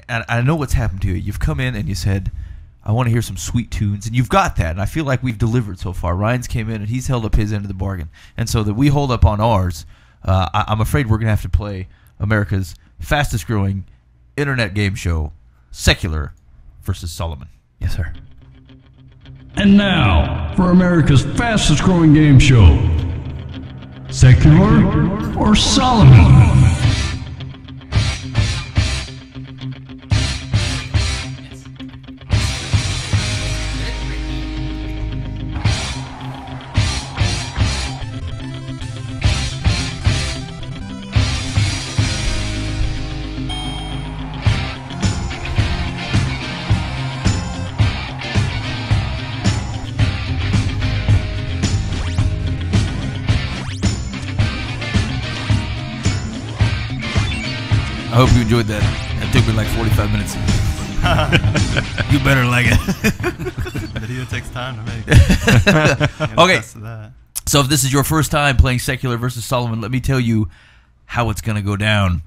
and I know what's happened to you. You've come in and you said, I want to hear some sweet tunes, and you've got that, and I feel like we've delivered so far. Ryan's came in, and he's held up his end of the bargain. And so that we hold up on ours, I'm afraid we're going to have to play America's fastest-growing internet game show, Secular versus Solomon. Yes, sir. And now, for America's fastest-growing game show, Secular or Solomon? I hope you enjoyed that. It took me like 45 minutes. You better like it. Video takes time to make. Okay. So if this is your first time playing Secular versus Solomon, let me tell you how it's going to go down.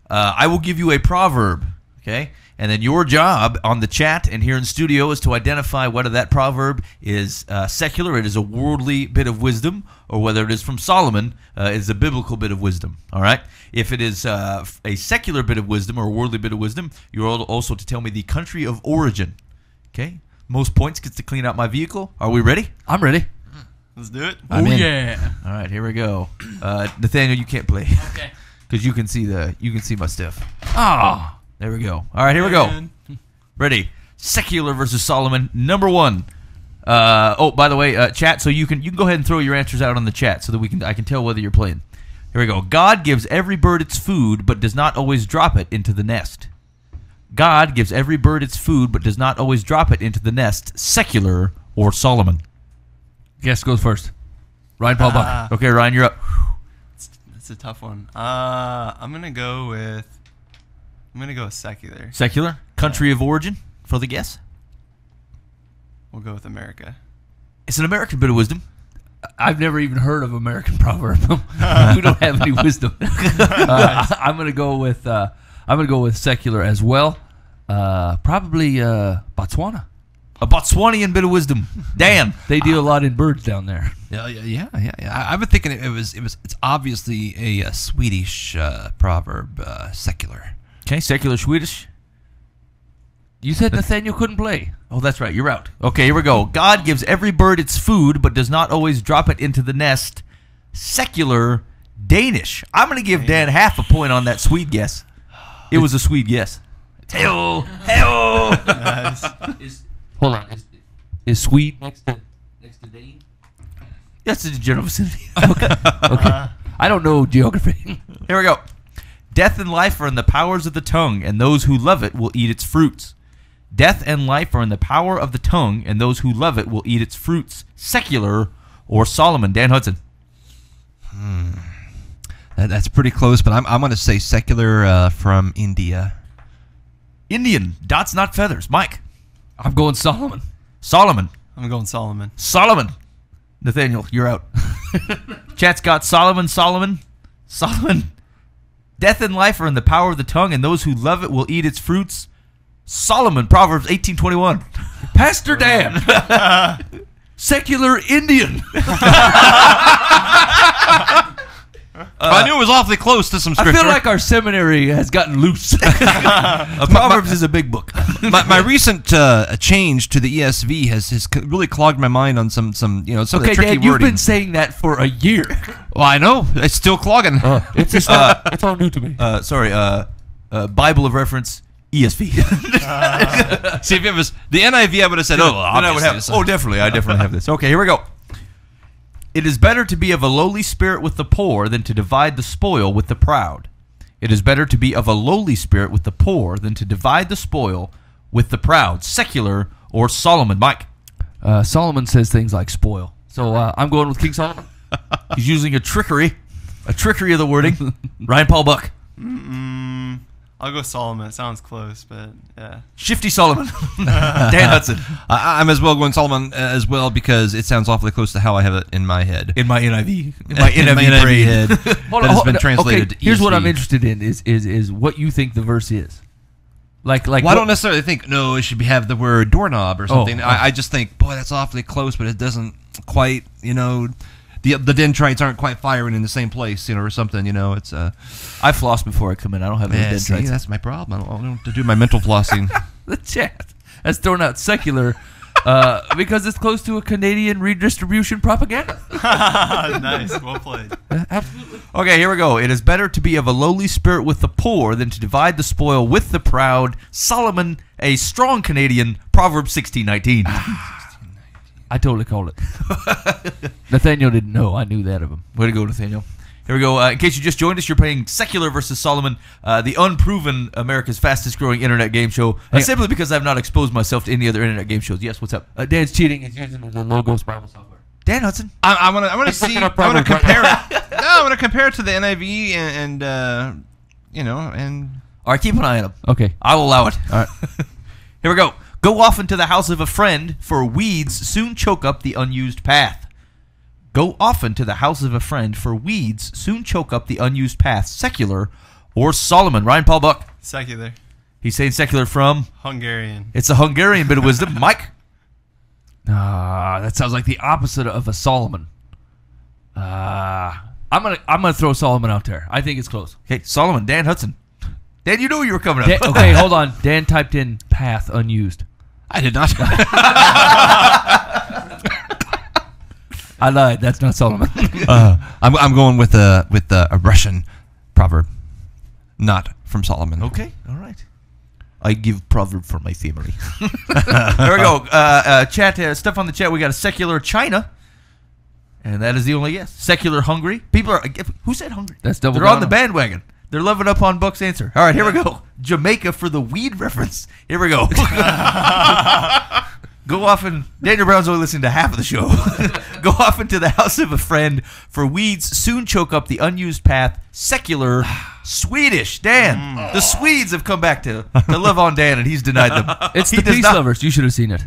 I will give you a proverb, okay? And then your job on the chat and here in studio is to identify whether that proverb is secular, it is a worldly bit of wisdom, or whether it is from Solomon, it is a biblical bit of wisdom, all right? If it is a secular bit of wisdom or a worldly bit of wisdom, you're also to tell me the country of origin, okay? Most points gets to clean out my vehicle. Are we ready? I'm ready. Let's do it. Oh, yeah. All right, here we go. Nathaniel, you can't play. Okay. Because you can see my stuff. Oh. There we go. All right, here we go. Ready? Secular versus Solomon. Number one. Oh, by the way, chat. So you can go ahead and throw your answers out on the chat so that I can tell whether you're playing. Here we go. God gives every bird its food, but does not always drop it into the nest. God gives every bird its food, but does not always drop it into the nest. Secular or Solomon? Guess goes first. Ryan Paul Buck. Okay, Ryan, you're up. That's a tough one. I'm gonna go with secular. Secular. Country of origin for the guess. We'll go with America. It's an American bit of wisdom. I've never even heard of American proverb. We don't have any wisdom. I'm gonna go with secular as well. Probably Botswana. A Botswanian bit of wisdom. Dan, they deal a lot in birds down there. Yeah. I've been thinking it's obviously a Swedish proverb, secular. Okay, secular Swedish. You said Nathaniel couldn't play. Oh, that's right. You're out. Okay, here we go. God gives every bird its food, but does not always drop it into the nest. Secular Danish. I'm going to give Dan half a point on that Swede guess. It was a Swede guess. Hey-oh! Hey-oh! Hold on. Is Swede next to Dane? That's in the general vicinity. Okay. I don't know geography. Here we go. Death and life are in the powers of the tongue, and those who love it will eat its fruits. Death and life are in the power of the tongue, and those who love it will eat its fruits. Secular or Solomon? Dan Hudson. That's pretty close, but I'm going to say secular from India. Indian. Dots, not feathers. Mike. I'm going Solomon. Solomon. I'm going Solomon. Solomon. Nathaniel, you're out. Chat's got Solomon. Death and life are in the power of the tongue, and those who love it will eat its fruits. Solomon, Proverbs 18:21. Pastor Dan. Secular Indian. I knew it was awfully close to some scripture. I feel like our seminary has gotten loose. Proverbs is a big book. my recent change to the ESV has really clogged my mind on some of the tricky Dad, wording. you've been saying that for a year. Well, I know. It's still clogging. It's all new to me. Bible of reference, ESV. See, if it was the NIV, I would have said, definitely. I definitely have this. Okay, here we go. It is better to be of a lowly spirit with the poor than to divide the spoil with the proud. It is better to be of a lowly spirit with the poor than to divide the spoil with the proud. Secular or Solomon? Mike. Solomon says things like spoil. So I'm going with King Solomon. He's using a trickery of the wording. Ryan Paul Buck. I'll go Solomon. It sounds close, but yeah. Shifty Solomon. Dan Hudson. I'm as well going Solomon as well because it sounds awfully close to how I have it in my head. In my NIV. In my NIV brain. head. That has been translated to ESV. Here's what I'm interested in is what you think the verse is. Like Well, I don't necessarily think it should have the word doorknob or something. I just think, boy, that's awfully close, but it doesn't quite, the dendrites aren't quite firing in the same place, or something. It's I floss before I come in. I don't have any see, dendrites. that's my problem. I don't have to do my mental flossing. The chat has thrown out secular because it's close to a Canadian redistribution propaganda. Nice, well played. Absolutely. Okay, here we go. It is better to be of a lowly spirit with the poor than to divide the spoil with the proud. Solomon, a strong Canadian. Proverbs 16:19. I totally called it. Nathaniel didn't know. I knew that of him. Way to go, Nathaniel. Here we go. In case you just joined us, you're playing Secular versus Solomon, the unproven America's fastest growing internet game show. Simply because I've not exposed myself to any other internet game shows. Yes, what's up? Dan's cheating. He's using the logos Bible software. Dan Hudson. I want to see. I want to compare it. No, I want to compare it to the NIV and All right, keep an eye on him. Okay. I will allow it. All right. Here we go. Go off into the house of a friend, for weeds soon choke up the unused path. Go often to the house of a friend, for weeds soon choke up the unused path. Secular or Solomon? Ryan Paul Buck. Secular. He's saying secular from? Hungarian. It's a Hungarian bit of wisdom. Mike? That sounds like the opposite of a Solomon. I'm gonna throw Solomon out there. I think it's close. Okay, Solomon. Dan Hudson. Dan, you knew you were coming up. Okay, hold on. Dan typed in path unused. I did not. I lied. That's not Solomon. I'm going with a Russian proverb, not from Solomon. Okay, all right. I give proverb for my family. There we go. Chat stuff on the chat. We got a secular China, and that is the only yes. Secular Hungary. People are. Who said Hungary? That's double. They're on the bandwagon. They're loving up on Buck's answer. All right, here we go. Jamaica for the weed reference. Here we go. Go off and Daniel Brown's only listening to half of the show. Go off into the house of a friend, for weeds soon choke up the unused path. Secular Swedish. Dan. The Swedes have come back to love on Dan, and he's denied them. It's He the does peace not- lovers. You should have seen it.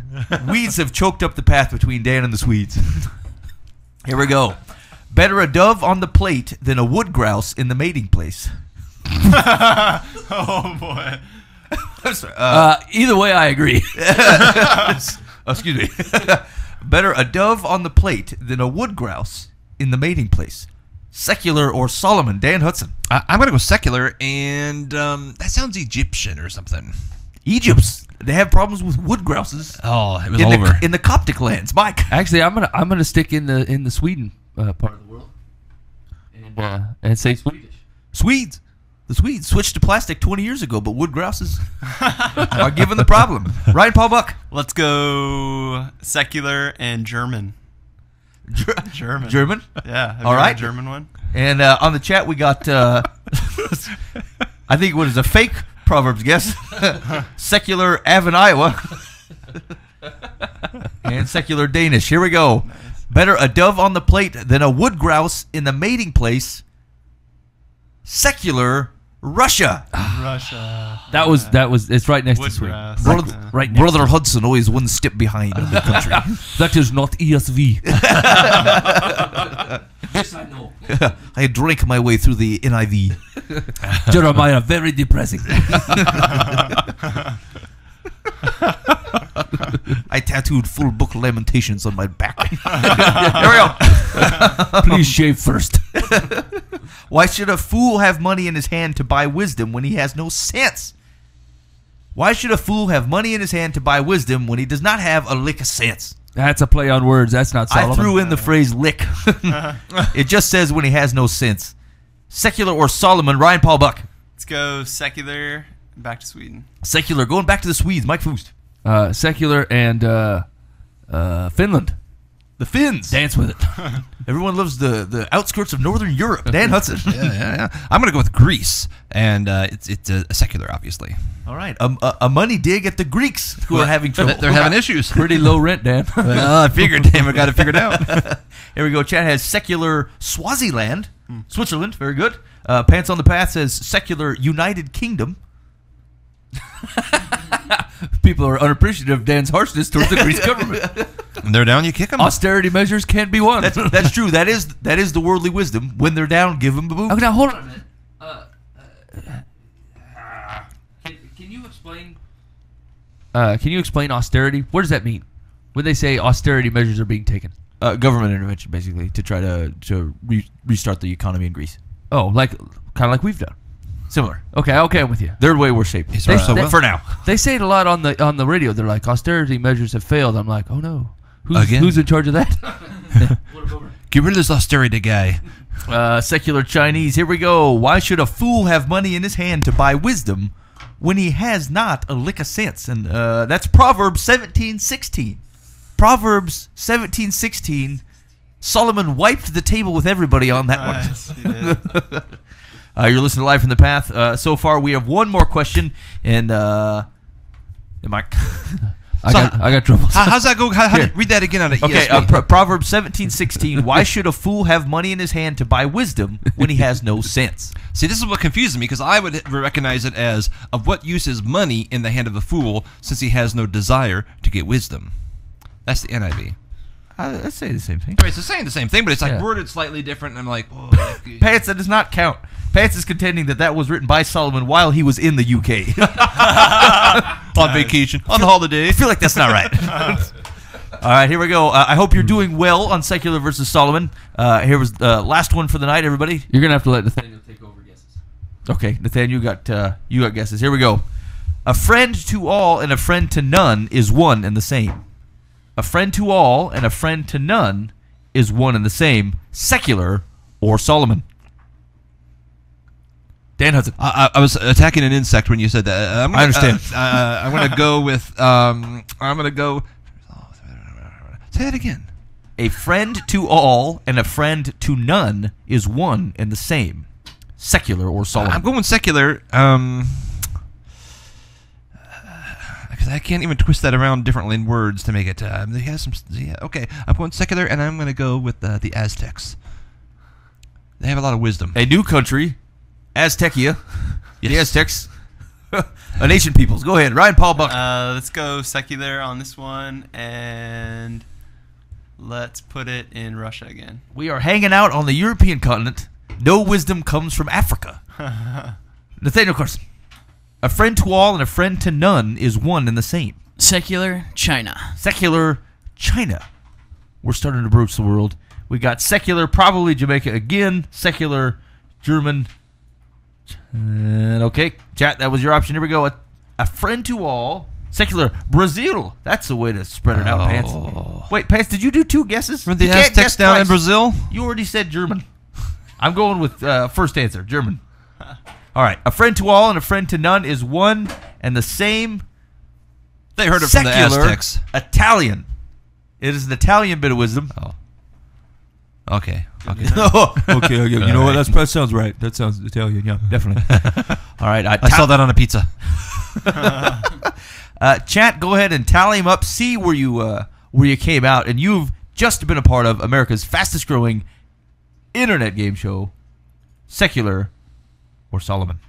Weeds have choked up the path between Dan and the Swedes. Here we go. Better a dove on the plate than a wood grouse in the mating place. Oh boy. I'm sorry, Either way, I agree. excuse me. Better a dove on the plate than a wood grouse in the mating place. Secular or Solomon? Dan Hudson. I'm going to go secular, and that sounds Egyptian or something. Egypt's. They have problems with wood grouses Oh, it was all over. in the Coptic lands. Mike. Actually, I'm gonna stick in the Sweden part of the world and say Swedish. Swedes. The Swedes switched to plastic 20 years ago, but wood grouses are given the problem. Ryan Paul Buck. Let's go secular and German. German. German. Yeah. Have All you heard right. a German one? And on the chat, we got, I think, what is a fake Proverbs guess? Secular Avon, Iowa. And secular Danish. Here we go. Nice. Better a dove on the plate than a wood grouse in the mating place. Secular Russia. Russia. That was. It's right next Wood to Sweden. grass. Brother, Right next Brother Hudson always one step behind in the country. That is not ESV. Yes, I know. I drank my way through the NIV. Jeremiah, very depressing. I tattooed full book Lamentations on my back. Here we go. Please shave first. Why should a fool have money in his hand to buy wisdom when he has no sense? Why should a fool have money in his hand to buy wisdom when he does not have a lick of sense? That's a play on words. That's not Solomon. I threw in the phrase lick. It just says when he has no sense. Secular or Solomon? Ryan Paul Buck. Let's go secular. Back to Sweden. Secular. Going back to the Swedes. Mike Foost. Secular and Finland. The Finns. Dance with it. Everyone loves the outskirts of Northern Europe. Dan Hudson. Yeah. I'm going to go with Greece, and it's a secular, obviously. All right. A money dig at the Greeks who are having trouble. They're having issues. Pretty low rent, Dan. Well, I figured, damn, I got it figured out. Here we go. Chad has secular Swaziland. Switzerland. Very good. Pants on the Path says secular United Kingdom. People are unappreciative of Dan's harshness towards the Greek government. When they're down, you kick them. Austerity measures can't be one. That's true. That is the worldly wisdom. When they're down, give them a boot. Okay, now hold on a minute. Can you explain Can you explain austerity? What does that mean? When they say austerity measures are being taken? Government intervention, basically, to try to restart the economy in Greece. Oh, kind of like we've done. Similar. Okay, I'm with you. They're way worse shape. For now. They say it a lot on the radio. They're like, austerity measures have failed. I'm like, oh no. Again? Who's in charge of that? Get rid of this austerity guy. Secular Chinese. Here we go. Why should a fool have money in his hand to buy wisdom when he has not a lick of sense? And that's Proverbs 17:16. Proverbs 17:16. Solomon wiped the table with everybody on that one. Nice, he did. You're listening to Live from the Path. So far, we have one more question, and am I? I got trouble. How's that go? Read that again on the Okay, ESV. Proverbs 17:16. Why should a fool have money in his hand to buy wisdom when he has no sense? See, this is what confuses me, because I would recognize it as, of what use is money in the hand of a fool, since he has no desire to get wisdom. That's the NIV. Let's say the same thing. I mean, it's saying the same thing, but it's like Yeah. worded slightly different, and I'm like, whoa. Pants, that does not count. Pants is contending that was written by Solomon while he was in the UK. on vacation, on the holiday. I feel like that's not right. All right, here we go. I hope you're doing well on Secular versus Solomon. Here was the last one for the night, everybody. You're going to have to let Nathaniel take over guesses. Okay, Nathaniel, you got guesses. Here we go. A friend to all and a friend to none is one and the same. A friend to all and a friend to none is one and the same. Secular or Solomon? Dan Hudson. I was attacking an insect when you said that. I understand. I'm going to go with. I'm going to go. Say that again. A friend to all and a friend to none is one and the same. Secular or Solomon? I'm going secular. Because I can't even twist that around differently in words to make it. He has some. Yeah, okay, I'm going secular, and I'm going to go with the Aztecs. They have a lot of wisdom. A new country, Aztecia. Yes. The Aztecs. A nation peoples. Go ahead. Ryan Paul Buck. Let's go secular on this one, and let's put it in Russia again. We are hanging out on the European continent. No wisdom comes from Africa. Nathaniel Carson. A friend to all and a friend to none is one and the same. Secular China. Secular China. We're starting to broach the world. We got secular, probably Jamaica again. Secular German. And okay, chat, that was your option. Here we go. A friend to all. Secular Brazil. That's the way to spread it out, Pants. Wait, Pants, did you do two guesses? Were the You can't Aztecs guess down in twice. Brazil? You already said German. I'm going with first answer, German. All right. A friend to all and a friend to none is one and the same. They heard it from the Secular Aztecs. Italian. It is an Italian bit of wisdom. Oh. Okay. Okay. You know what? That sounds right. That sounds Italian. Yeah, definitely. All right. I saw that on a pizza. Chat, go ahead and tally them up. See where you came out. And you've just been a part of America's fastest growing internet game show, Secular or Solomon.